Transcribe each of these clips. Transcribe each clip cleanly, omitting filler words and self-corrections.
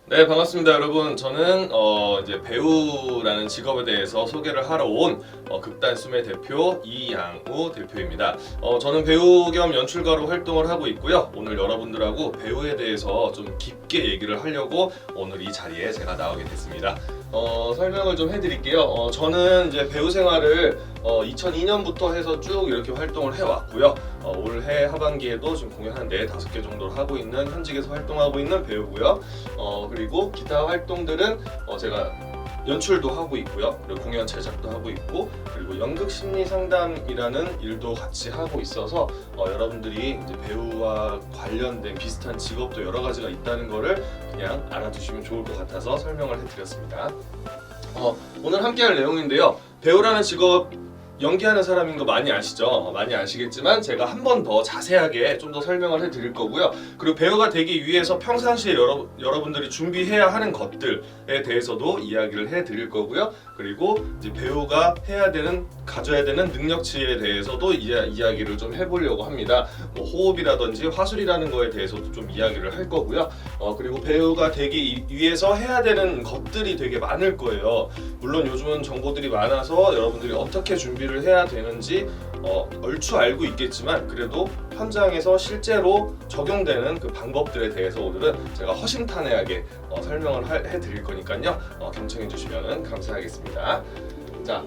네, 반갑습니다, 여러분. 저는 이제 배우라는 직업에 대해서 소개를 하러 온 극단숨의 대표 이양우 대표입니다. 저는 배우 겸 연출가로 활동을 하고 있고요. 오늘 여러분들하고 배우에 대해서 좀 깊게 얘기를 하려고 오늘 이 자리에 제가 나오게 됐습니다. 설명을 좀 해드릴게요. 저는 이제 배우 생활을 2002년부터 해서 쭉 이렇게 활동을 해왔고요. 올해 하반기에도 지금 공연 한 4-5개 정도를 하고 있는, 현직에서 활동하고 있는 배우고요. 그리고 기타 활동들은 제가 연출도 하고 있고요. 그리고 공연 제작도 하고 있고, 그리고 연극 심리 상담이라는 일도 같이 하고 있어서 여러분들이 이제 배우와 관련된 비슷한 직업도 여러 가지가 있다는 거를 그냥 알아두시면 좋을 것 같아서 설명을 해드렸습니다. 오늘 함께할 내용인데요. 배우라는 직업 연기하는 사람인 거 많이 아시죠? 많이 아시겠지만 제가 한 번 더 자세하게 좀 더 설명을 해드릴 거고요. 그리고 배우가 되기 위해서 평상시에 여러분들이 준비해야 하는 것들에 대해서도 이야기를 해드릴 거고요. 그리고 이제 배우가 해야 되는, 가져야 되는 능력치에 대해서도 이야기를 좀 해보려고 합니다. 뭐 호흡이라든지 화술이라는 거에 대해서도 좀 이야기를 할 거고요. 그리고 배우가 되기 위해서 해야 되는 것들이 되게 많을 거예요. 물론 요즘은 정보들이 많아서 여러분들이 어떻게 준비를 해야 되는지 얼추 알고 있겠지만, 그래도 현장에서 실제로 적용되는 그 방법들에 대해서 오늘은 제가 허심탄회하게 설명을 해드릴 거니까요. 경청해 주시면 감사하겠습니다. 자,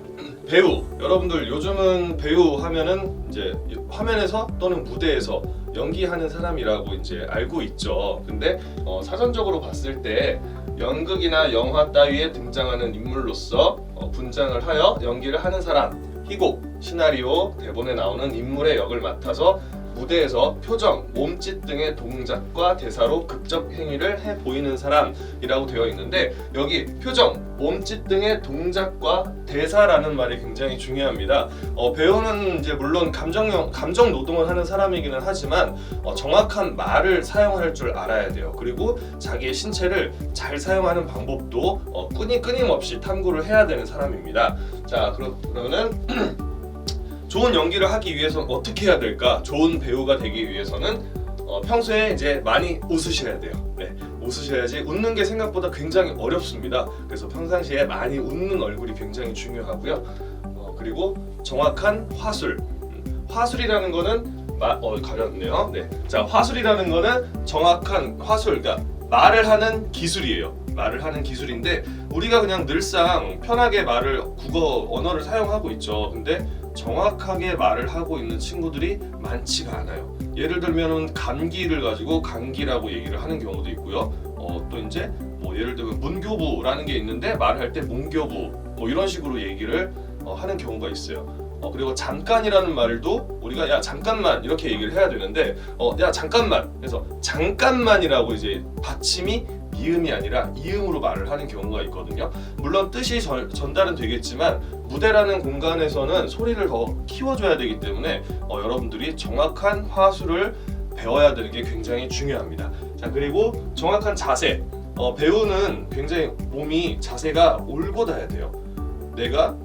배우. 여러분들 요즘은 배우 하면은 이제 화면에서 또는 무대에서 연기하는 사람이라고 이제 알고 있죠. 근데 사전적으로 봤을 때 연극이나 영화 따위에 등장하는 인물로서 분장을 하여 연기를 하는 사람, 희곡, 시나리오, 대본에 나오는 인물의 역을 맡아서 무대에서 표정, 몸짓 등의 동작과 대사로 극적 행위를 해 보이는 사람이라고 되어 있는데, 여기 표정, 몸짓 등의 동작과 대사라는 말이 굉장히 중요합니다. 배우는 이제 물론 감정 노동을 하는 사람이기는 하지만 정확한 말을 사용할 줄 알아야 돼요. 그리고 자기의 신체를 잘 사용하는 방법도 끊임없이 탐구를 해야 되는 사람입니다. 자, 그러면은 좋은 연기를 하기 위해서는 어떻게 해야 될까? 좋은 배우가 되기 위해서는 평소에 이제 많이 웃으셔야 돼요. 네, 웃으셔야지. 웃는 게 생각보다 굉장히 어렵습니다. 그래서 평상시에 많이 웃는 얼굴이 굉장히 중요하고요. 그리고 정확한 화술. 화술이라는 거는 가렸네요. 네, 자, 화술이라는 거는 정확한 화술, 그러니까 말을 하는 기술이에요. 말을 하는 기술인데, 우리가 그냥 늘상 편하게 국어 언어를 사용하고 있죠. 근데 정확하게 말을 하고 있는 친구들이 많지가 않아요. 예를 들면 감기를 가지고 감기라고 얘기를 하는 경우도 있고요. 또 이제 뭐 예를 들면 문교부라는 게 있는데 말할 때 문교부 뭐 이런 식으로 얘기를 하는 경우가 있어요. 그리고 잠깐이라는 말도 우리가 야 잠깐만 이렇게 얘기를 해야 되는데 야 잠깐만, 그래서 잠깐만이라고 이제 받침이 미음이 아니라 이음으로 말을 하는 경우가 있거든요. 물론 뜻이 전달은 되겠지만 무대라는 공간에서는 소리를 더 키워줘야 되기 때문에 여러분들이 정확한 화술을 배워야 되는 게 굉장히 중요합니다. 자, 그리고 정확한 자세. 배우는 굉장히 몸이 자세가 올곧아야 돼요. 내가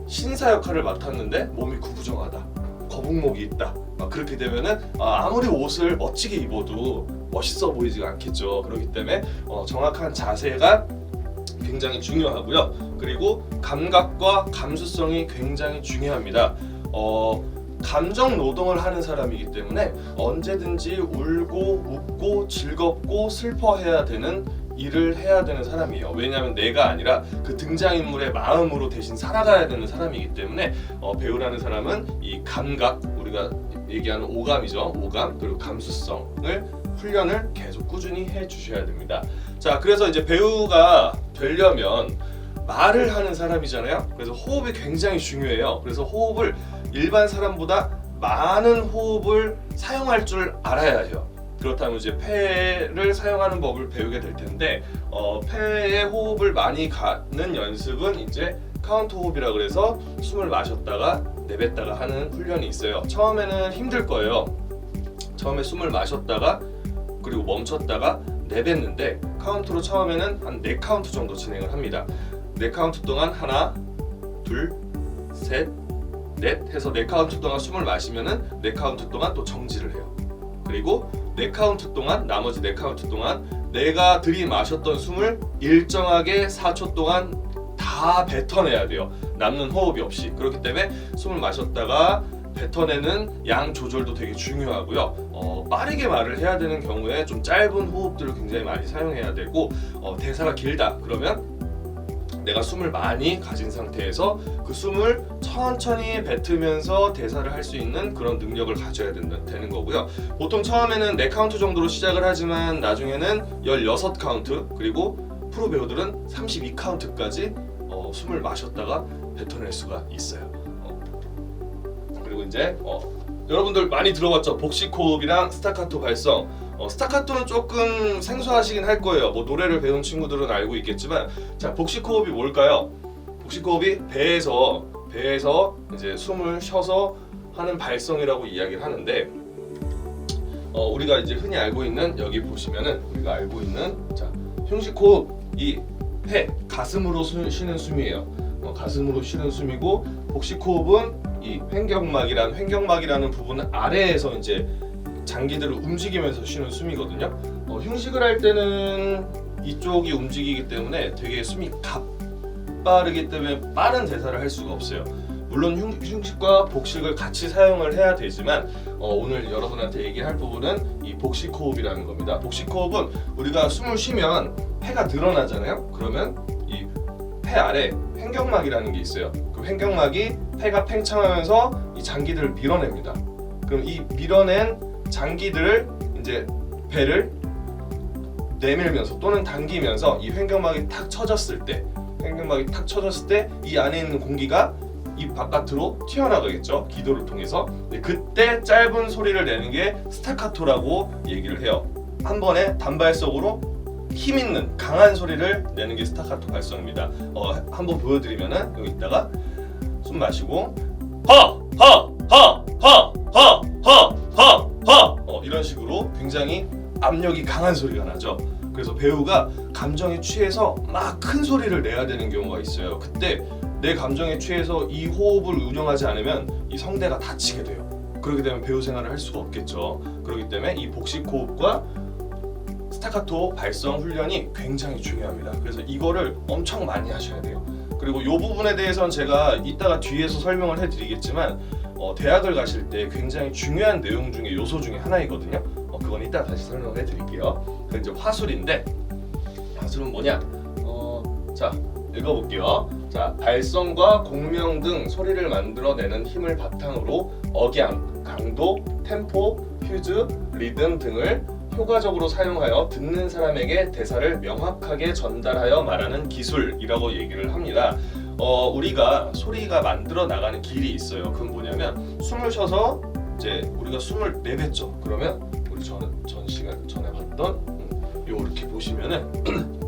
신사 역할을 맡았는데 몸이 구부정하다, 거북목이 있다, 그렇게 되면은 아무리 옷을 멋지게 입어도 멋있어 보이지가 않겠죠. 그렇기 때문에 정확한 자세가 굉장히 중요하고요. 그리고 감각과 감수성이 굉장히 중요합니다. 감정 노동을 하는 사람이기 때문에 언제든지 울고 웃고 즐겁고 슬퍼해야 되는 일을 해야 되는 사람이에요. 왜냐하면 내가 아니라 그 등장인물의 마음으로 대신 살아가야 되는 사람이기 때문에 배우라는 사람은 이 감각, 우리가 얘기하는 오감이죠. 오감, 그리고 감수성을 훈련을 계속 꾸준히 해 주셔야 됩니다. 자, 그래서 이제 배우가 되려면 말을 하는 사람이잖아요. 그래서 호흡이 굉장히 중요해요. 그래서 호흡을 일반 사람보다 많은 호흡을 사용할 줄 알아야 해요. 그렇다면 이제 폐를 사용하는 법을 배우게 될 텐데, 폐의 호흡을 많이 가는 연습은 이제 카운트 호흡이라 그래서 숨을 마셨다가 내뱉다가 하는 훈련이 있어요. 처음에는 힘들 거예요. 처음에 숨을 마셨다가 그리고 멈췄다가 내뱉는데, 카운트로 처음에는 한 4카운트 정도 진행을 합니다. 4카운트 동안 하나, 둘, 셋, 넷 해서 4카운트 동안 숨을 마시면은 4카운트 동안 또 정지를 해요. 그리고 4카운트 동안, 나머지 4카운트 동안 내가 들이마셨던 숨을 일정하게 4초 동안 다 뱉어내야 돼요. 남는 호흡이 없이. 그렇기 때문에 숨을 마셨다가 뱉어내는 양 조절도 되게 중요하고요. 빠르게 말을 해야 되는 경우에 좀 짧은 호흡들을 굉장히 많이 사용해야 되고, 대사가 길다 그러면 내가 숨을 많이 가진 상태에서 그 숨을 천천히 뱉으면서 대사를 할 수 있는 그런 능력을 가져야 되는 거고요. 보통 처음에는 4카운트 정도로 시작을 하지만 나중에는 16카운트, 그리고 프로 배우들은 32카운트까지 숨을 마셨다가 뱉어낼 수가 있어요. 그리고 이제 여러분들 많이 들어봤죠? 복식 호흡이랑 스타카토 발성. 스타카토는 조금 생소하시긴 할 거예요. 뭐 노래를 배운 친구들은 알고 있겠지만, 자, 복식 호흡이 뭘까요? 복식 호흡이 배에서 이제 숨을 쉬어서 하는 발성이라고 이야기를 하는데, 우리가 이제 흔히 알고 있는, 여기 보시면은 우리가 알고 있는, 자, 흉식 호흡, 이 폐, 가슴으로 쉬는 숨이에요. 가슴으로 쉬는 숨이고, 복식 호흡은 이 횡격막이라는 부분 아래에서 이제 장기들을 움직이면서 쉬는 숨이거든요. 흉식을 할 때는 이쪽이 움직이기 때문에 되게 숨이 가빠르기 때문에 빠른 대사를 할 수가 없어요. 물론 흉식과 복식을 같이 사용을 해야 되지만 오늘 여러분한테 얘기할 부분은 이 복식 호흡이라는 겁니다. 복식 호흡은 우리가 숨을 쉬면 폐가 늘어나잖아요. 그러면 이 폐 아래 횡격막이라는 게 있어요. 그 횡격막이 폐가 팽창하면서 이 장기들을 밀어냅니다. 그럼 이 밀어낸 장기들을 이제 배를 내밀면서 또는 당기면서 이 횡격막이 탁 쳐졌을 때 이 안에 있는 공기가 입 바깥으로 튀어나가겠죠. 기도를 통해서. 그때 짧은 소리를 내는 게 스타카토라고 얘기를 해요. 한 번에 단발성으로 힘 있는 강한 소리를 내는 게 스타카토 발성입니다. 한번 보여드리면은 여기 있다가 숨 마시고 이런 식으로 굉장히 압력이 강한 소리가 나죠. 그래서 배우가 감정에 취해서 막 큰 소리를 내야 되는 경우가 있어요. 그때 내 감정에 취해서 이 호흡을 운영하지 않으면 이 성대가 다치게 돼요. 그렇게 되면 배우 생활을 할 수가 없겠죠. 그렇기 때문에 이 복식 호흡과 스타카토 발성 훈련이 굉장히 중요합니다. 그래서 이거를 엄청 많이 하셔야 돼요. 그리고 이 부분에 대해서는 제가 이따가 뒤에서 설명을 해드리겠지만 대학을 가실 때 굉장히 중요한 내용 중에 요소 중에 하나이거든요. 그건 이따 다시 설명을 해드릴게요. 그 이제 화술인데, 화술은 뭐냐? 자, 읽어볼게요. 자, 발성과 공명 등 소리를 만들어내는 힘을 바탕으로 억양, 강도, 템포, 퓨즈, 리듬 등을 효과적으로 사용하여 듣는 사람에게 대사를 명확하게 전달하여 말하는 기술이라고 얘기를 합니다. 우리가 소리가 만들어 나가는 길이 있어요. 그건 뭐냐면 숨을 쉬어서 이제 우리가 숨을 내뱉죠. 그러면 우리 전 시간 전에 봤던 이렇게 보시면은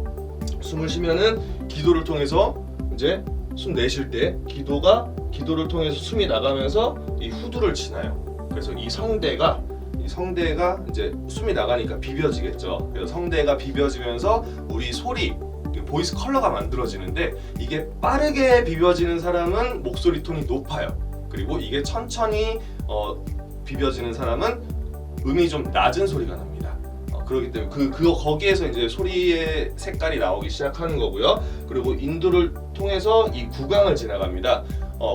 숨을 쉬면은 기도를 통해서 이제 숨 내쉴 때 기도를 통해서 숨이 나가면서 이 후두를 지나요. 그래서 이 성대가 이제 숨이 나가니까 비벼지겠죠. 그래서 성대가 비벼지면서 우리 소리, 보이스 컬러가 만들어지는데, 이게 빠르게 비벼지는 사람은 목소리 톤이 높아요. 그리고 이게 천천히 비벼지는 사람은 음이 좀 낮은 소리가 납니다. 그렇기 때문에 거기에서 이제 소리의 색깔이 나오기 시작하는 거고요. 그리고 인두를 통해서 이 구강을 지나갑니다.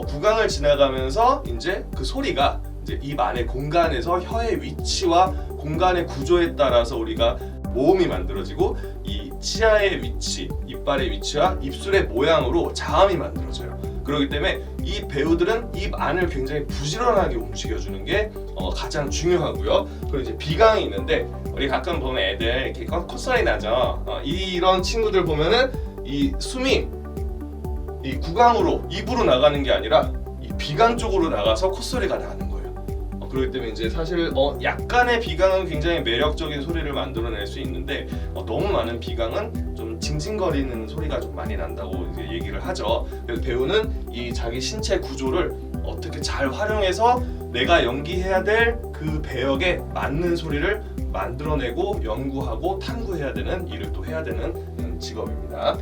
구강을 지나가면서 이제 그 소리가 이제 입 안의 공간에서 혀의 위치와 공간의 구조에 따라서 우리가 모음이 만들어지고, 이 치아의 위치, 이빨의 위치와 입술의 모양으로 자음이 만들어져요. 그렇기 때문에 이 배우들은 입 안을 굉장히 부지런하게 움직여주는 게 가장 중요하고요. 그리고 이제 비강이 있는데, 우리 가끔 보면 애들 이렇게 콧소리 나죠. 이런 친구들 보면은 이 숨이 이 구강으로 입으로 나가는 게 아니라 이 비강 쪽으로 나가서 콧소리가 나는 거예요. 그렇기 때문에 이제 사실 약간의 비강은 굉장히 매력적인 소리를 만들어낼 수 있는데, 너무 많은 비강은 좀 징징거리는 소리가 좀 많이 난다고 이제 얘기를 하죠. 그래서 배우는 이 자기 신체 구조를 어떻게 잘 활용해서 내가 연기해야 될 그 배역에 맞는 소리를 만들어내고 연구하고 탐구해야 되는 일을 또 해야 되는 직업입니다.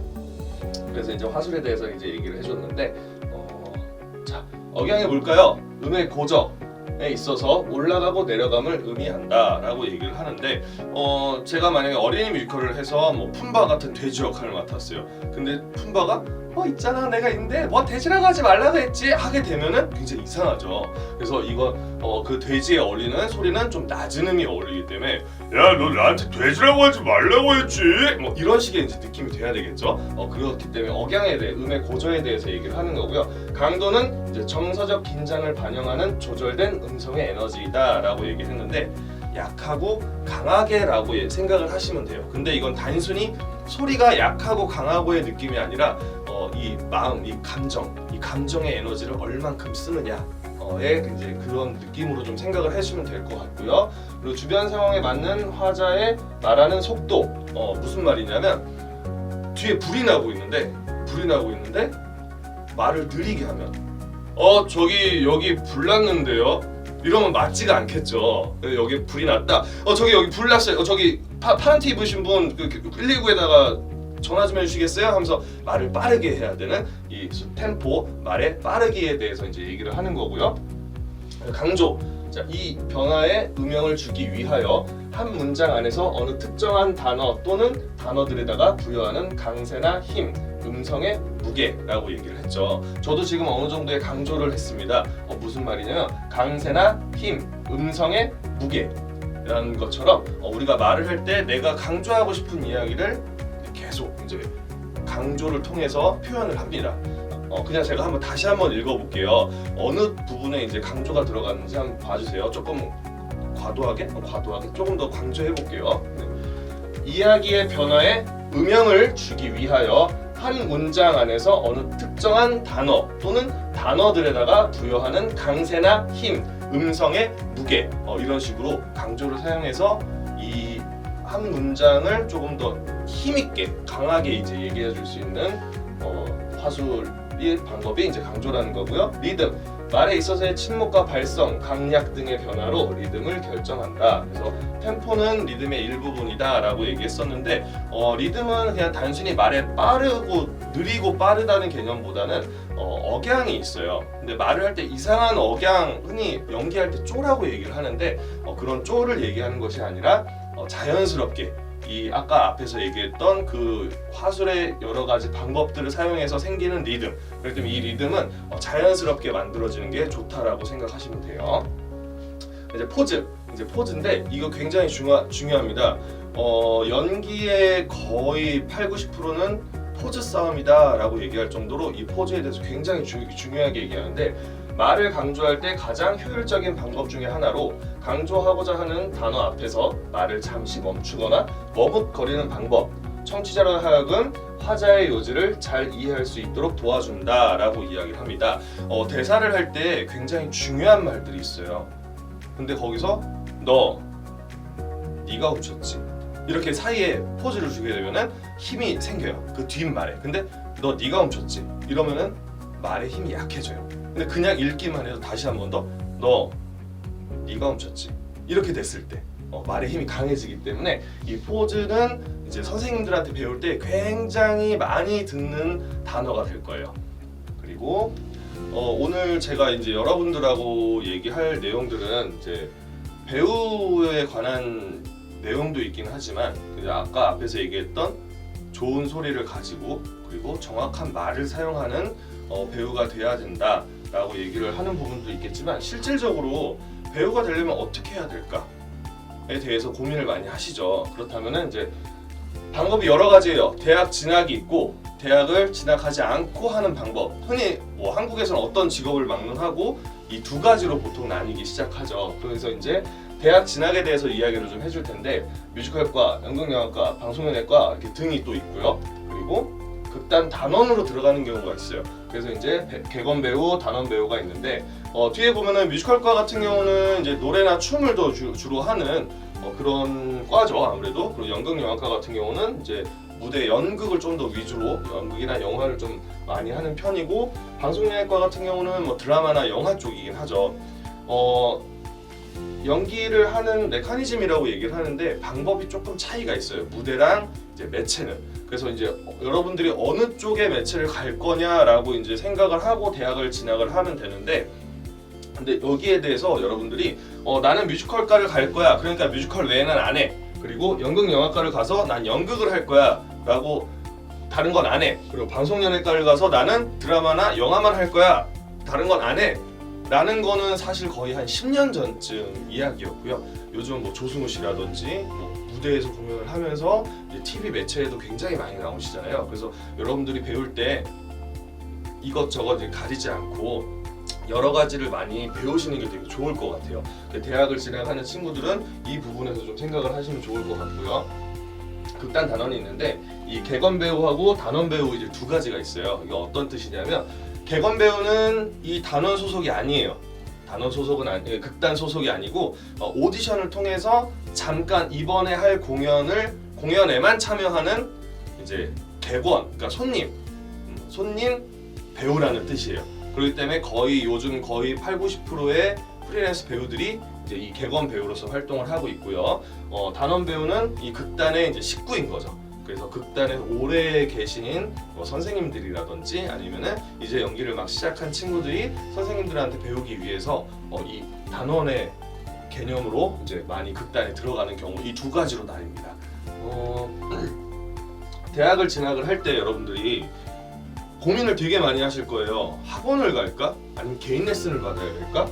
그래서 이제 화술에 대해서 이제 얘기를 해줬는데, 자, 억양이 뭘까요? 음의 고적. 있어서 올라가고 내려감을 의미한다라고 얘기를 하는데 제가 만약에 어린이 뮤지컬을 해서 뭐 푼바 같은 돼지 역할을 맡았어요. 근데 푼바가 있잖아 내가 있는데 뭐 돼지라고 하지 말라고 했지 하게 되면은 굉장히 이상하죠. 그래서 이거 그 돼지에 어울리는 소리는 좀 낮은 음이 어울리기 때문에 야 너 나한테 돼지라고 하지 말라고 했지 뭐 이런 식의 이제 느낌이 돼야 되겠죠. 그렇기 때문에 억양에 대해 음의 고저에 대해서 얘기를 하는 거고요. 강도는 이제 정서적 긴장을 반영하는 조절된 음성의 에너지다라고 얘기했는데 약하고 강하게라고 생각을 하시면 돼요. 근데 이건 단순히 소리가 약하고 강하고의 느낌이 아니라 이 마음, 이 감정의 에너지를 얼만큼 쓰느냐의 이제 그런 느낌으로 좀 생각을 해주시면 될 것 같고요. 그리고 주변 상황에 맞는 화자의 말하는 속도, 무슨 말이냐면 뒤에 불이 나고 있는데 말을 느리게 하면 저기 여기 불 났는데요. 이러면 맞지가 않겠죠. 여기 불이 났다. 저기 여기 불 났어요. 저기 파란 티 입으신 분 119에다가 전화 좀 해주시겠어요? 하면서 말을 빠르게 해야 되는 이 템포, 말의 빠르기에 대해서 이제 얘기를 하는 거고요. 강조. 자, 이 변화에 음영을 주기 위하여 한 문장 안에서 어느 특정한 단어 또는 단어들에다가 부여하는 강세나 힘, 음성의 무게라고 얘기를 했죠. 저도 지금 어느 정도의 강조를 했습니다. 무슨 말이냐면 강세나 힘, 음성의 무게라는 것처럼 우리가 말을 할 때 내가 강조하고 싶은 이야기를 계속 이제 강조를 통해서 표현을 합니다. 그냥 제가 다시 한번 읽어볼게요. 어느 부분에 이제 강조가 들어갔는지 한번 봐주세요. 조금 과도하게 조금 더 강조해볼게요. 네. 이야기의 변화에 음영을 주기 위하여 한 문장 안에서 어느 특정한 단어 또는 단어들에다가 부여하는 강세나 힘, 음성의 무게 이런 식으로 강조를 사용해서 이 한 문장을 조금 더 힘있게 강하게 이제 얘기해 줄 수 있는 화술의 방법이 이제 강조라는 거고요. 리듬, 말에 있어서의 침묵과 발성, 강약 등의 변화로 리듬을 결정한다. 그래서 템포는 리듬의 일부분이다라고 얘기했었는데 리듬은 그냥 단순히 말에 빠르고 느리고 빠르다는 개념보다는 억양이 있어요. 근데 말을 할 때 이상한 억양, 흔히 연기할 때 쪼라고 얘기를 하는데 그런 쪼를 얘기하는 것이 아니라 자연스럽게 이 아까 앞에서 얘기했던 그 화술의 여러 가지 방법들을 사용해서 생기는 리듬. 그렇기 때문에 이 리듬은 자연스럽게 만들어지는 게 좋다라고 생각하시면 돼요. 이제 포즈인데 이거 굉장히 중요합니다. 연기의 거의 80~90%는 포즈 싸움이다라고 얘기할 정도로 이 포즈에 대해서 굉장히 중요하게 얘기하는데 말을 강조할 때 가장 효율적인 방법 중에 하나로 강조하고자 하는 단어 앞에서 말을 잠시 멈추거나 머뭇거리는 방법, 청취자로 하여금 화자의 요지를 잘 이해할 수 있도록 도와준다라고 이야기를 합니다. 대사를 할 때 굉장히 중요한 말들이 있어요. 근데 거기서 네가 훔쳤지 이렇게 사이에 포즈를 주게 되면은 힘이 생겨요. 그 뒷말에. 근데 네가 훔쳤지 이러면은 말의 힘이 약해져요. 근데 그냥 읽기만 해도 다시 한 번 더 네가 훔쳤지 이렇게 됐을 때 말의 힘이 강해지기 때문에 이 포즈는 이제 선생님들한테 배울 때 굉장히 많이 듣는 단어가 될 거예요. 그리고 오늘 제가 이제 여러분들하고 얘기할 내용들은 이제 배우에 관한 내용도 있긴 하지만 아까 앞에서 얘기했던 좋은 소리를 가지고 그리고 정확한 말을 사용하는 배우가 돼야 된다라고 얘기를 하는 부분도 있겠지만 실질적으로 배우가 되려면 어떻게 해야 될까에 대해서 고민을 많이 하시죠. 그렇다면은 이제 방법이 여러 가지예요. 대학 진학이 있고 대학을 진학하지 않고 하는 방법. 흔히 뭐 한국에서는 어떤 직업을 막론하고 이 두 가지로 보통 나뉘기 시작하죠. 그래서 이제 대학 진학에 대해서 이야기를 좀 해줄 텐데 뮤지컬과, 연극영화과, 방송연예과 이렇게 등이 또 있고요. 그리고 극단 단원으로 들어가는 경우가 있어요. 그래서 이제 객원 배우, 단원 배우가 있는데 뒤에 보면은 뮤지컬과 같은 경우는 이제 노래나 춤을 더 주로 하는 그런 과죠 아무래도. 그리고 연극영화과 같은 경우는 이제 무대 연극을 좀 더 위주로 연극이나 영화를 좀 많이 하는 편이고 방송연예과 같은 경우는 뭐 드라마나 영화 쪽이긴 하죠. 연기를 하는 메커니즘이라고 얘기를 하는데 방법이 조금 차이가 있어요. 무대랑 이제 매체는. 그래서 이제 여러분들이 어느 쪽의 매체를 갈 거냐라고 이제 생각을 하고 대학을 진학을 하면 되는데 근데 여기에 대해서 여러분들이 나는 뮤지컬과를 갈 거야. 그러니까 뮤지컬 외에는 안 해. 그리고 연극 영화과를 가서 난 연극을 할 거야. 라고 다른 건 안 해. 그리고 방송연예과를 가서 나는 드라마나 영화만 할 거야. 다른 건 안 해. 라는 거는 사실 거의 한 10년 전쯤 이야기였고요. 요즘 뭐 조승우 씨라든지 뭐 무대에서 공연을 하면서 이제 TV 매체에도 굉장히 많이 나오시잖아요. 그래서 여러분들이 배울 때 이것저것 가리지 않고 여러 가지를 많이 배우시는 게 되게 좋을 것 같아요. 대학을 진학하는 친구들은 이 부분에서 좀 생각을 하시면 좋을 것 같고요. 극단 단원이 있는데 이 객원 배우하고 단원 배우 이제 두 가지가 있어요. 이게 어떤 뜻이냐면 객원 배우는 이 단원 소속이 아니에요. 단원 소속은 극단 소속이 아니고 오디션을 통해서 잠깐 이번에 할 공연에만 참여하는 이제 객원, 그러니까 손님 배우라는 뜻이에요. 그렇기 때문에 요즘 거의 80~90%의 프리랜서 배우들이 이제 이 객원 배우로서 활동을 하고 있고요. 단원 배우는 이 극단의 이제 식구인 거죠. 그래서 극단에 오래 계신 선생님들이라든지 아니면은 이제 연기를 막 시작한 친구들이 선생님들한테 배우기 위해서 이 단원의 개념으로 이제 많이 극단에 들어가는 경우 이 두 가지로 나뉩니다. 대학을 진학을 할 때 여러분들이 고민을 되게 많이 하실 거예요. 학원을 갈까? 아니면 개인 레슨을 받아야 될까?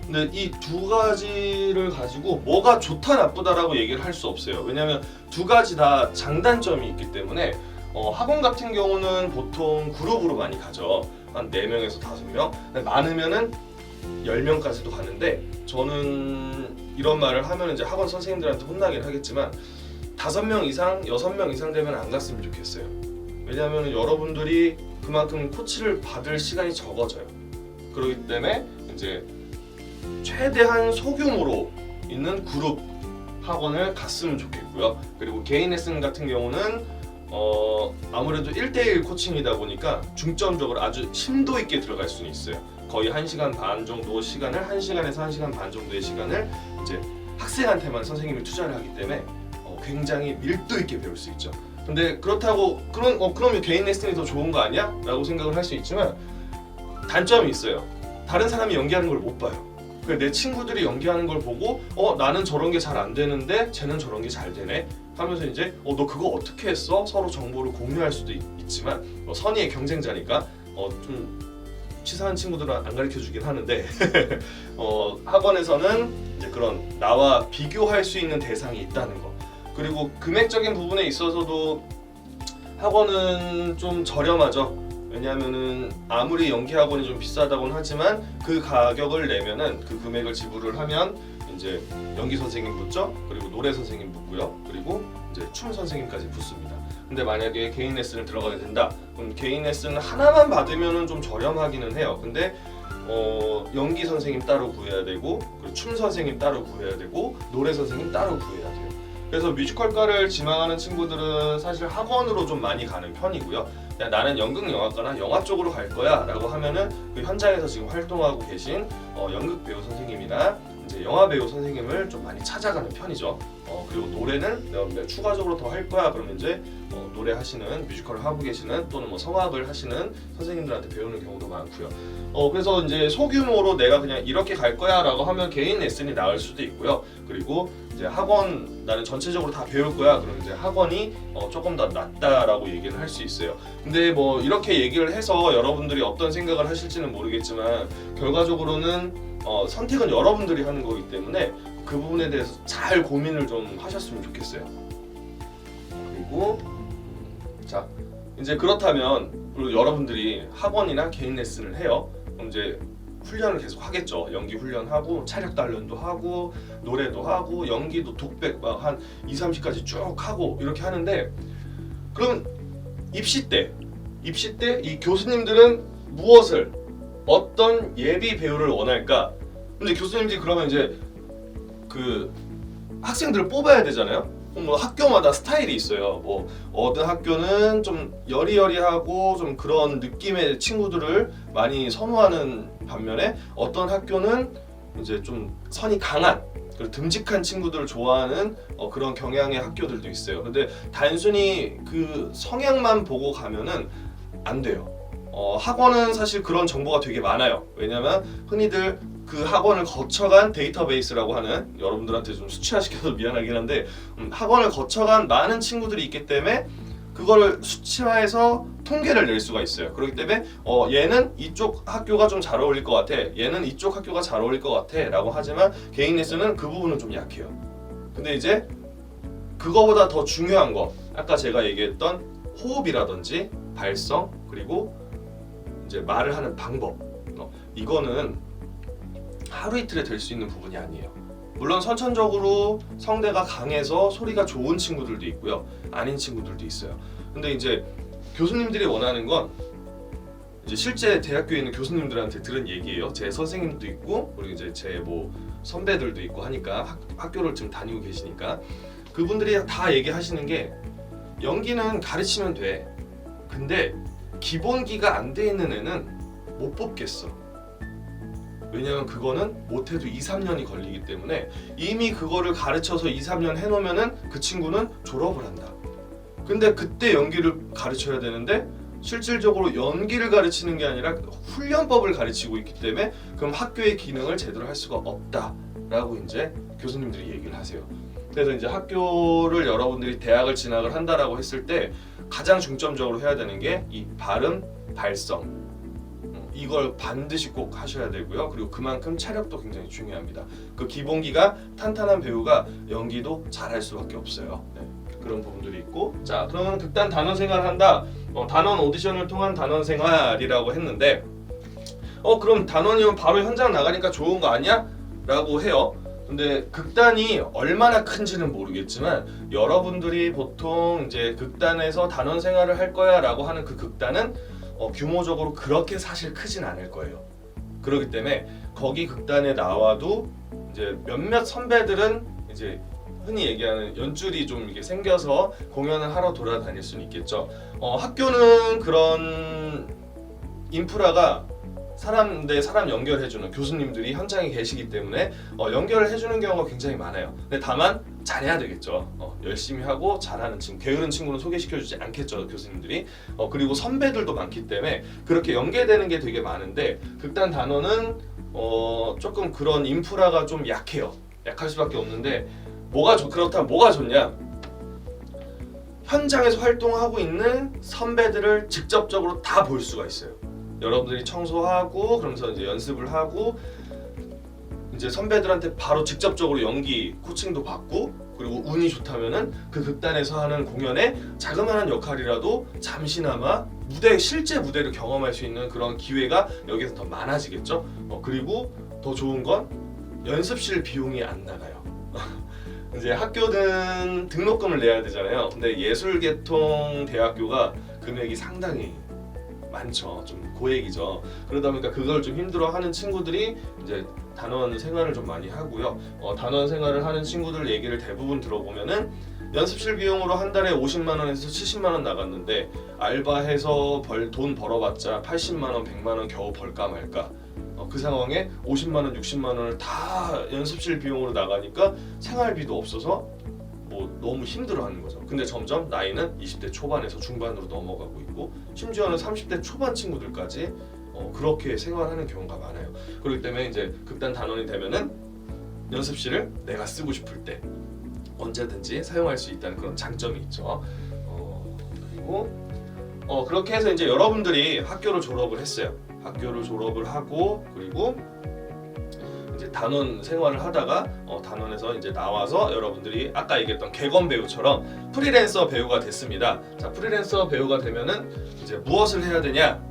근데 이 두 가지를 가지고 뭐가 좋다 나쁘다라고 얘기를 할 수 없어요. 왜냐하면 두 가지 다 장단점이 있기 때문에 학원 같은 경우는 보통 그룹으로 많이 가죠. 한 4명에서 5명, 많으면은 10명까지도 가는데 저는 이런 말을 하면 이제 학원 선생님들한테 혼나긴 하겠지만 5명 이상, 6명 이상 되면 안 갔으면 좋겠어요. 왜냐하면 여러분들이 그만큼 코치를 받을 시간이 적어져요. 그렇기 때문에 이제 최대한 소규모로 있는 그룹 학원을 갔으면 좋겠고요. 그리고 개인 레슨 같은 경우는 아무래도 1대1 코칭이다 보니까 중점적으로 아주 심도 있게 들어갈 수는 있어요. 거의 1시간 반 정도 시간을 1시간에서 1시간 반 정도의 시간을 이제 학생한테만 선생님이 투자를 하기 때문에 굉장히 밀도 있게 배울 수 있죠. 근데 그렇다고 그러면 개인 레슨이 더 좋은 거 아니야? 라고 생각을 할 수 있지만 단점이 있어요. 다른 사람이 연기하는 걸 못 봐요. 내 친구들이 연기하는 걸 보고 나는 저런 게 잘 안 되는데 쟤는 저런 게 잘 되네 하면서 이제 너 그거 어떻게 했어? 서로 정보를 공유할 수도 있지만 선의의 경쟁자니까 좀 치사한 친구들은 안 가르쳐 주긴 하는데 학원에서는 이제 그런 나와 비교할 수 있는 대상이 있다는 거. 그리고 금액적인 부분에 있어서도 학원은 좀 저렴하죠. 왜냐하면은 아무리 연기 학원이 좀 비싸다고는 하지만 그 가격을 내면은 그 금액을 지불을 하면 이제 연기 선생님 붙죠. 그리고 노래 선생님 붙고요. 그리고 이제 춤 선생님까지 붙습니다. 근데 만약에 개인 레슨을 들어가게 된다. 그럼 개인 레슨 하나만 받으면은 좀 저렴하기는 해요. 근데 연기 선생님 따로 구해야 되고 그리고 춤 선생님 따로 구해야 되고 노래 선생님 따로 구해야 돼요. 그래서 뮤지컬과를 지망하는 친구들은 사실 학원으로 좀 많이 가는 편이고요. 그냥 나는 연극 영화과나 영화 쪽으로 갈 거야 라고 하면은 그 현장에서 지금 활동하고 계신 연극 배우 선생님이나 이제 영화 배우 선생님을 좀 많이 찾아가는 편이죠. 그리고 노래는 내가 추가적으로 더 할 거야 그러면 이제 노래 하시는 뮤지컬을 하고 계시는 또는 뭐 성악을 하시는 선생님들한테 배우는 경우도 많고요. 그래서 이제 소규모로 내가 그냥 이렇게 갈 거야 라고 하면 개인 레슨이 나을 수도 있고요. 그리고 이제 학원 나는 전체적으로 다 배울 거야 그러면 이제 학원이 조금 더 낫다라고 얘기를 할 수 있어요. 근데 뭐 이렇게 얘기를 해서 여러분들이 어떤 생각을 하실지는 모르겠지만 결과적으로는 선택은 여러분들이 하는 거기 때문에 그 부분에 대해서 잘 고민을 좀 하셨으면 좋겠어요. 그리고 자 이제 그렇다면 그리고 여러분들이 학원이나 개인 레슨을 해요. 그럼 이제 훈련을 계속 하겠죠. 연기 훈련하고 차력 단련도 하고 노래도 하고 연기도 독백 막 한 2~30까지 쭉 하고 이렇게 하는데 그럼 입시 때 이 교수님들은 어떤 예비 배우를 원할까? 근데 교수님들이 그러면 이제 그 학생들을 뽑아야 되잖아요. 뭐 학교마다 스타일이 있어요. 뭐 어느 학교는 좀 여리여리하고 좀 그런 느낌의 친구들을 많이 선호하는 반면에 어떤 학교는 이제 좀 선이 강한 그리고 듬직한 친구들을 좋아하는 그런 경향의 학교들도 있어요. 근데 단순히 그 성향만 보고 가면은 안 돼요. 학원은 사실 그런 정보가 되게 많아요. 왜냐면 흔히들 그 학원을 거쳐간 데이터베이스라고 하는, 여러분들한테 좀 수치화시켜서 미안하긴 한데 학원을 거쳐간 많은 친구들이 있기 때문에 그거를 수치화해서 통계를 낼 수가 있어요. 그렇기 때문에 얘는 이쪽 학교가 좀 잘 어울릴 것 같아, 얘는 이쪽 학교가 잘 어울릴 것 같아 라고 하지만 개인 레슨은 그 부분은 좀 약해요. 근데 이제 그거보다 더 중요한 거, 아까 제가 얘기했던 호흡이라든지 발성, 그리고 이제 말을 하는 방법, 이거는 하루 이틀에 될 수 있는 부분이 아니에요. 물론 선천적으로 성대가 강해서 소리가 좋은 친구들도 있고요, 아닌 친구들도 있어요. 근데 이제 교수님들이 원하는 건, 이제 실제 대학교에 있는 교수님들한테 들은 얘기예요. 제 선생님도 있고 그리고 이제 제 뭐 선배들도 있고 하니까, 학교를 지금 다니고 계시니까 그분들이 다 얘기하시는 게, 연기는 가르치면 돼. 근데 기본기가 안 돼 있는 애는 못 뽑겠어. 왜냐면 그거는 못해도 2-3년이 걸리기 때문에 이미 그거를 가르쳐서 2-3년 해놓으면은 그 친구는 졸업을 한다. 근데 그때 연기를 가르쳐야 되는데 실질적으로 연기를 가르치는 게 아니라 훈련법을 가르치고 있기 때문에 그럼 학교의 기능을 제대로 할 수가 없다라고 이제 교수님들이 얘기를 하세요. 그래서 이제 학교를 여러분들이 대학을 진학을 한다라고 했을 때 가장 중점적으로 해야 되는 게 이 발음, 발성, 이걸 반드시 꼭 하셔야 되고요. 그리고 그만큼 체력도 굉장히 중요합니다. 그 기본기가 탄탄한 배우가 연기도 잘할 수밖에 없어요. 네, 그런 부분들이 있고, 자 그러면 극단 단원 생활을 한다. 단원 오디션을 통한 단원 생활이라고 했는데, 그럼 단원이면 바로 현장 나가니까 좋은 거 아니야? 라고 해요. 근데 극단이 얼마나 큰지는 모르겠지만 여러분들이 보통 이제 극단에서 단원 생활을 할 거야 라고 하는 그 극단은 규모적으로 그렇게 사실 크진 않을 거예요. 그렇기 때문에 거기 극단에 나와도 이제 몇몇 선배들은 이제 흔히 얘기하는 연줄이 좀 이렇게 생겨서 공연을 하러 돌아다닐 수는 있겠죠. 학교는 그런 인프라가 사람 대 사람 연결해주는 교수님들이 현장에 계시기 때문에 연결을 해주는 경우가 굉장히 많아요. 근데 다만 잘해야 되겠죠. 열심히 하고 잘하는 친구, 게으른 친구는 소개시켜주지 않겠죠, 교수님들이. 그리고 선배들도 많기 때문에 그렇게 연계되는 게 되게 많은데, 극단 단원은 조금 그런 인프라가 좀 약해요. 약할 수밖에 없는데, 그렇다면 뭐가 좋냐? 현장에서 활동하고 있는 선배들을 직접적으로 다 볼 수가 있어요. 여러분들이 청소하고 그러면서 이제 연습을 하고 이제 선배들한테 바로 직접적으로 연기 코칭도 받고, 그리고 운이 좋다면은 그 극단에서 하는 공연에 자그마한 역할이라도 잠시나마 실제 무대를 경험할 수 있는 그런 기회가 여기서 더 많아지겠죠. 그리고 더 좋은 건 연습실 비용이 안 나가요. 이제 학교는 등록금을 내야 되잖아요. 근데 예술계통 대학교가 금액이 상당히 많죠. 좀 고액이죠. 그러다 보니까 그걸 좀 힘들어하는 친구들이 이제 단원 생활을 좀 많이 하고요. 단원 생활을 하는 친구들 얘기를 대부분 들어보면은 연습실 비용으로 한 달에 50만 원에서 70만 원 나갔는데 알바해서 돈 벌어봤자 80만 원, 100만 원 겨우 벌까 말까. 그 상황에 50만 원, 60만 원을 다 연습실 비용으로 나가니까 생활비도 없어서 너무 힘들어하는 거죠. 근데 점점 나이는 20대 초반에서 중반으로 넘어가고 있고, 심지어는 30대 초반 친구들까지 그렇게 생활하는 경우가 많아요. 그렇기 때문에 이제 극단 단원이 되면은 연습실을 내가 쓰고 싶을 때 언제든지 사용할 수 있다는 그런 장점이 있죠. 그리고 그렇게 해서 이제 여러분들이 학교를 졸업을 했어요. 학교를 졸업을 하고 그리고 이제 단원 생활을 하다가 단원에서 이제 나와서 여러분들이 아까 얘기했던 객원 배우처럼 프리랜서 배우가 됐습니다. 자, 프리랜서 배우가 되면은 이제 무엇을 해야 되냐?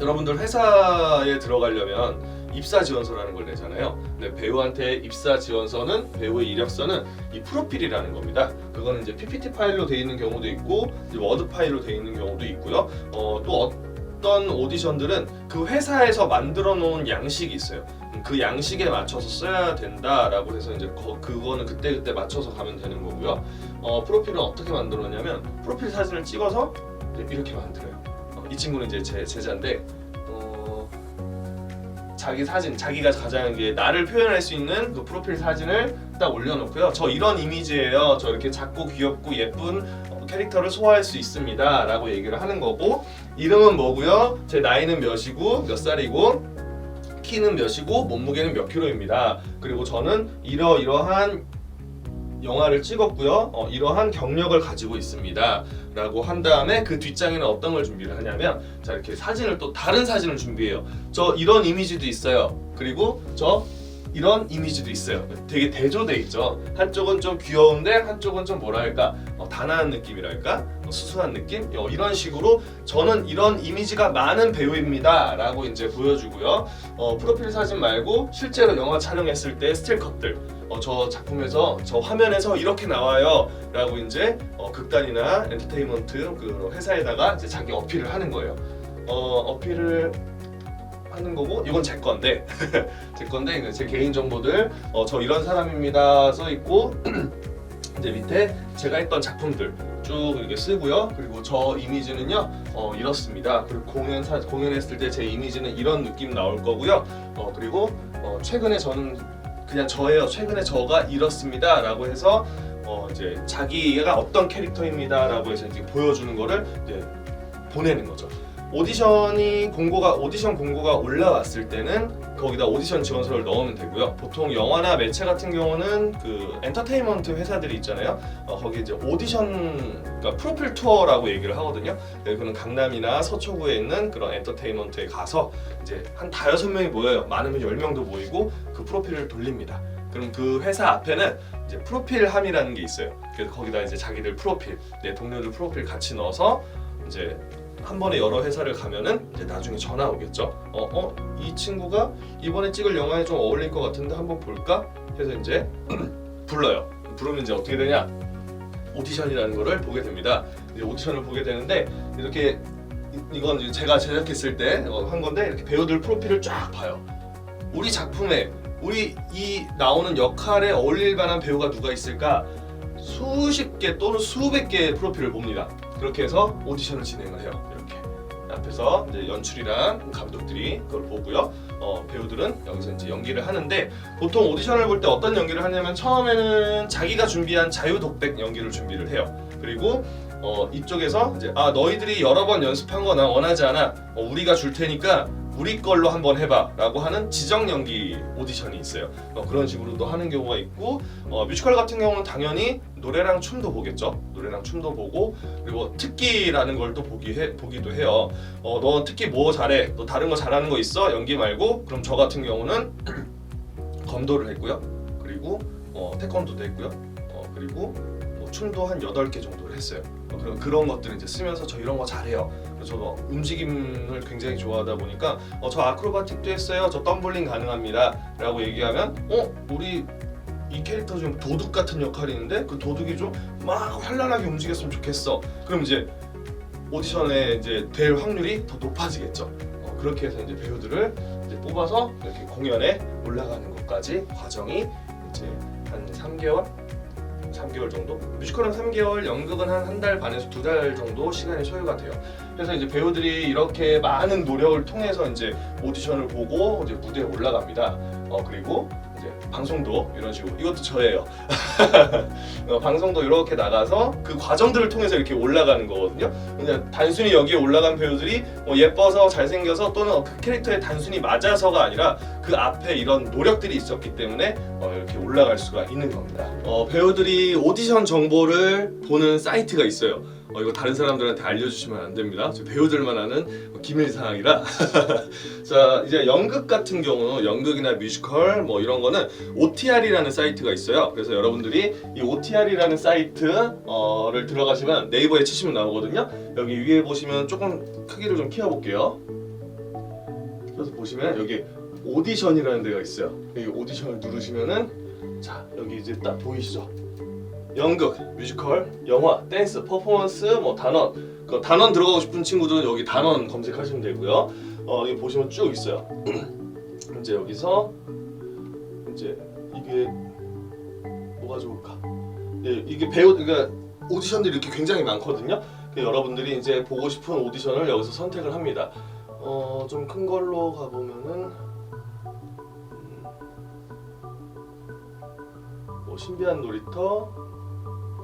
여러분들 회사에 들어가려면 입사 지원서라는 걸 내잖아요. 근데 배우한테 입사 지원서는, 배우의 이력서는 이 프로필이라는 겁니다. 그거는 이제 PPT 파일로 돼 있는 경우도 있고 이제 워드 파일로 돼 있는 경우도 있고요. 또 어떤 오디션들은 그 회사에서 만들어 놓은 양식이 있어요. 그 양식에 맞춰서 써야 된다라고 해서 이제 그거는 그때 맞춰서 가면 되는 거고요. 프로필은 어떻게 만들었냐면 프로필 사진을 찍어서 이렇게 만들어요. 이 친구는 이제 제 제자인데 자기 사진, 자기가 가장 이게 나를 표현할 수 있는 그 프로필 사진을 딱 올려놓고요. 저 이런 이미지예요. 저 이렇게 작고 귀엽고 예쁜 캐릭터를 소화할 수 있습니다. 라고 얘기를 하는 거고, 이름은 뭐고요? 제 나이는 몇이고 몇 살이고 키는 몇이고 몸무게는 몇 킬로입니다. 그리고 저는 이러이러한 영화를 찍었고요. 이러한 경력을 가지고 있습니다. 라고 한 다음에 그 뒷장에는 어떤 걸 준비를 하냐면, 자 이렇게 사진을 또 다른 사진을 준비해요. 저 이런 이미지도 있어요. 그리고 저 이런 이미지도 있어요. 되게 대조돼 있죠. 한쪽은 좀 귀여운데 한쪽은 좀 뭐랄까 단아한 느낌이랄까 수수한 느낌, 이런 식으로 저는 이런 이미지가 많은 배우입니다 라고 이제 보여주고요. 프로필 사진 말고 실제로 영화 촬영했을 때 스틸컷들, 저 작품에서 저 화면에서 이렇게 나와요 라고 이제 극단이나 엔터테인먼트 그 회사에다가 이제 자기 어필을 하는 거예요. 어필을 하는 거고, 이건 제 건데 제 건데 제 개인 정보들, 저 이런 사람입니다 써 있고 이제 밑에 제가 했던 작품들 쭉 이렇게 쓰고요. 그리고 저 이미지는요 이렇습니다. 그리고 공연했을 때 제 이미지는 이런 느낌 나올 거고요. 그리고 최근에 저는 그냥 저예요. 최근에 저가 이렇습니다 라고 해서 이제 자기가 어떤 캐릭터입니다 라고 해서 이제 보여주는 거를 이제 보내는 거죠. 오디션 공고가 올라왔을 때는 거기다 오디션 지원서를 넣으면 되고요. 보통 영화나 매체 같은 경우는 그 엔터테인먼트 회사들이 있잖아요. 거기 이제 오디션, 그러니까 프로필 투어라고 얘기를 하거든요. 그는 강남이나 서초구에 있는 그런 엔터테인먼트에 가서 이제 한 5-6명이 모여요. 많으면 10명도 모이고 그 프로필을 돌립니다. 그럼 그 회사 앞에는 이제 프로필함이라는 게 있어요. 그래서 거기다 이제 자기들 프로필, 내 동료들 프로필 같이 넣어서 이제 한 번에 여러 회사를 가면은 이제 나중에 전화 오겠죠. 이 친구가 이번에 찍을 영화에 좀 어울릴 것 같은데 한번 볼까? 해서 이제 불러요. 부르면 이제 어떻게 되냐? 오디션이라는 거를 보게 됩니다. 이제 오디션을 보게 되는데, 이렇게 이건 이제 제가 제작했을 때 한 건데, 이렇게 배우들 프로필을 쫙 봐요. 우리 작품에 우리 이 나오는 역할에 어울릴 만한 배우가 누가 있을까? 수십 개 또는 수백 개의 프로필을 봅니다. 그렇게 해서 오디션을 진행을 해요. 이렇게 앞에서 이제 연출이랑 감독들이 그걸 보고요. 배우들은 여기서 이제 연기를 하는데, 보통 오디션을 볼 때 어떤 연기를 하냐면, 처음에는 자기가 준비한 자유독백 연기를 준비를 해요. 그리고 이쪽에서 이제 너희들이 여러 번 연습한 거 나 원하지 않아. 우리가 줄 테니까 우리 걸로 한번 해봐 라고 하는 지정 연기 오디션이 있어요. 그런 식으로도 하는 경우가 있고, 뮤지컬 같은 경우는 당연히 노래랑 춤도 보겠죠. 노래랑 춤도 보고, 그리고 특기라는 걸 또 보기도 해요. 너 특기 뭐 잘해? 너 다른 거 잘하는 거 있어? 연기 말고? 그럼 저 같은 경우는 검도를 했고요. 그리고 태권도도 했고요. 그리고 춤도 한 8개 정도를 했어요. 그런 것들을 이제 쓰면서 저 이런 거 잘해요. 저도 움직임을 굉장히 좋아하다 보니까 저 아크로바틱도 했어요. 저 덤블링 가능합니다 라고 얘기하면 우리 이 캐릭터 좀 도둑 같은 역할이 있는데 그 도둑이 좀 막 활발하게 움직였으면 좋겠어. 그럼 이제 오디션에 이제 될 확률이 더 높아지겠죠. 그렇게 해서 이제 배우들을 이제 뽑아서 이렇게 공연에 올라가는 것까지 과정이 이제 한 3개월 정도, 뮤지컬은 3개월, 연극은 한 달 반에서 2달 정도 시간이 소요가 돼요. 그래서 이제 배우들이 이렇게 많은 노력을 통해서 이제 오디션을 보고 이제 무대에 올라갑니다. 그리고 이제 방송도 이런 식으로, 이것도 저예요. 방송도 이렇게 나가서 그 과정들을 통해서 이렇게 올라가는 거거든요. 그냥 단순히 여기에 올라간 배우들이 예뻐서 잘생겨서 또는 그 캐릭터에 단순히 맞아서가 아니라 그 앞에 이런 노력들이 있었기 때문에 이렇게 올라갈 수가 있는 겁니다. 배우들이 오디션 정보를 보는 사이트가 있어요. 이거 다른 사람들한테 알려주시면 안 됩니다. 저 배우들만 아는 기밀사항이라. 자, 이제 연극 같은 경우는, 연극이나 뮤지컬 뭐 이런 거는 OTR이라는 사이트가 있어요. 그래서 여러분들이 이 OTR이라는 사이트를 들어가시면 네이버에 치시면 나오거든요. 여기 위에 보시면 조금 크기를 좀 키워볼게요. 그래서 보시면 여기 오디션이라는 데가 있어요. 여기 오디션을 누르시면은, 자 여기 이제 딱 보이시죠? 연극, 뮤지컬, 영화, 댄스, 퍼포먼스, 뭐 단원. 그 단원 들어가고 싶은 친구들은 여기 단원 검색하시면 되고요. 여기 보시면 쭉 있어요. 이제 여기서 이제 이게 뭐가 좋을까? 이게 그러니까 오디션들이 이렇게 굉장히 많거든요. 여러분들이 이제 보고 싶은 오디션을 여기서 선택을 합니다. 좀 큰 걸로 가보면은 뭐 신비한 놀이터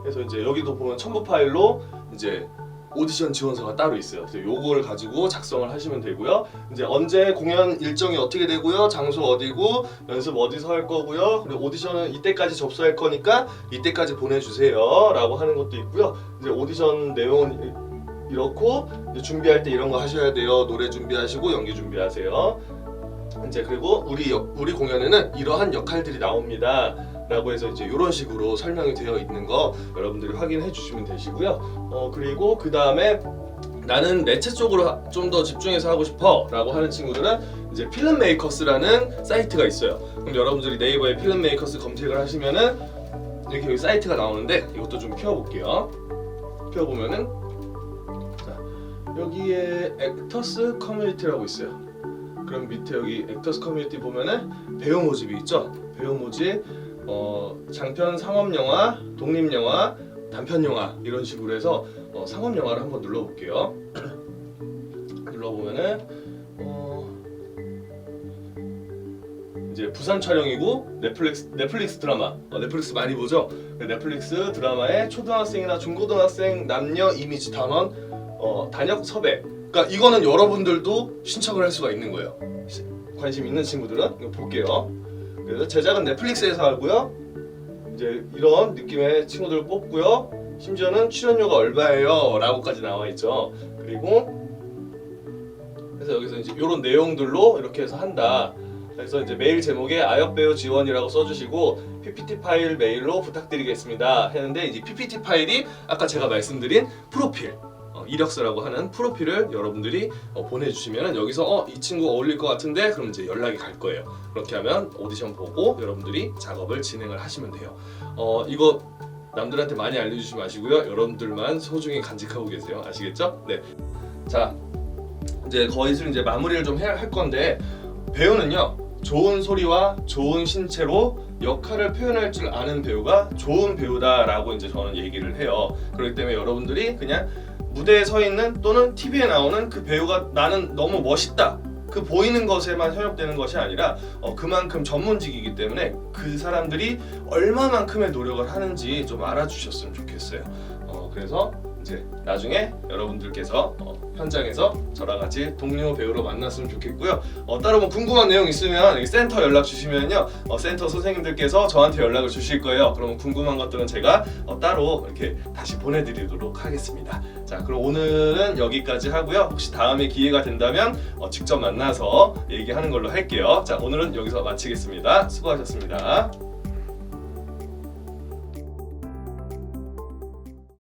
해서 이제 여기도 보면 첨부 파일로 이제 오디션 지원서가 따로 있어요. 그래서 요걸 가지고 작성을 하시면 되고요. 이제 언제 공연 일정이 어떻게 되고요, 장소 어디고, 연습 어디서 할 거고요, 그리고 오디션은 이때까지 접수할 거니까 이때까지 보내주세요라고 하는 것도 있고요. 이제 오디션 내용은 이렇고 이제 준비할 때 이런 거 하셔야 돼요. 노래 준비하시고 연기 준비하세요. 이제 그리고 우리 공연에는 이러한 역할들이 나옵니다. 라고 해서 이제 이런 식으로 설명이 되어 있는 거 여러분들이 확인해 주시면 되시고요. 그리고 그 다음에 나는 매체 쪽으로 좀 더 집중해서 하고 싶어 라고 하는 친구들은 이제 필름메이커스라는 사이트가 있어요. 그럼 여러분들이 네이버에 필름메이커스 검색을 하시면은 이렇게 여기 사이트가 나오는데 이것도 좀 펴볼게요. 펴보면은 자, 여기에 액터스 커뮤니티라고 있어요. 그럼 밑에 여기 액터스 커뮤니티 보면은 배우 모집이 있죠. 배우 모집 장편 상업영화, 독립영화, 단편영화 이런 식으로 해서 상업영화를 한번 눌러볼게요. 눌러보면은 이제 부산 촬영이고 넷플릭스 드라마, 넷플릭스 많이 보죠. 넷플릭스 드라마에 초등학생이나 중고등학생 남녀 이미지 단원 단역 섭외. 그러니까 이거는 여러분들도 신청을 할 수가 있는 거예요. 관심 있는 친구들은 이거 볼게요. 그래서 제작은 넷플릭스에서 하고요. 이제 이런 느낌의 친구들 뽑고요. 심지어는 출연료가 얼마예요? 라고까지 나와 있죠. 그리고 그래서 여기서 이제 이런 내용들로 이렇게 해서 한다. 그래서 이제 메일 제목에 아역배우 지원이라고 써주시고 PPT 파일 메일로 부탁드리겠습니다 했는데 이제 PPT 파일이 아까 제가 말씀드린 프로필 이력서라고 하는 프로필을 여러분들이 보내주시면 여기서 이 친구 어울릴 것 같은데 그럼 이제 연락이 갈 거예요. 그렇게 하면 오디션 보고 여러분들이 작업을 진행을 하시면 돼요. 이거 남들한테 많이 알려주지 마시고요. 여러분들만 소중히 간직하고 계세요. 아시겠죠? 네. 자, 이제 거의 이제 마무리를 좀 해야 할 건데 배우는요 좋은 소리와 좋은 신체로 역할을 표현할 줄 아는 배우가 좋은 배우다라고 이제 저는 얘기를 해요. 그렇기 때문에 여러분들이 그냥 무대에 서 있는 또는 TV에 나오는 그 배우가 나는 너무 멋있다 그 보이는 것에만 현혹되는 것이 아니라 그만큼 전문직이기 때문에 그 사람들이 얼마만큼의 노력을 하는지 좀 알아주셨으면 좋겠어요. 그래서 이제 나중에 여러분들께서 현장에서 저랑 같이 동료 배우로 만났으면 좋겠고요. 따로 뭐 궁금한 내용 있으면 여기 센터 연락 주시면요 센터 선생님들께서 저한테 연락을 주실 거예요. 그러면 궁금한 것들은 제가 따로 이렇게 다시 보내드리도록 하겠습니다. 자, 그럼 오늘은 여기까지 하고요. 혹시 다음에 기회가 된다면 직접 만나서 얘기하는 걸로 할게요. 자, 오늘은 여기서 마치겠습니다. 수고하셨습니다.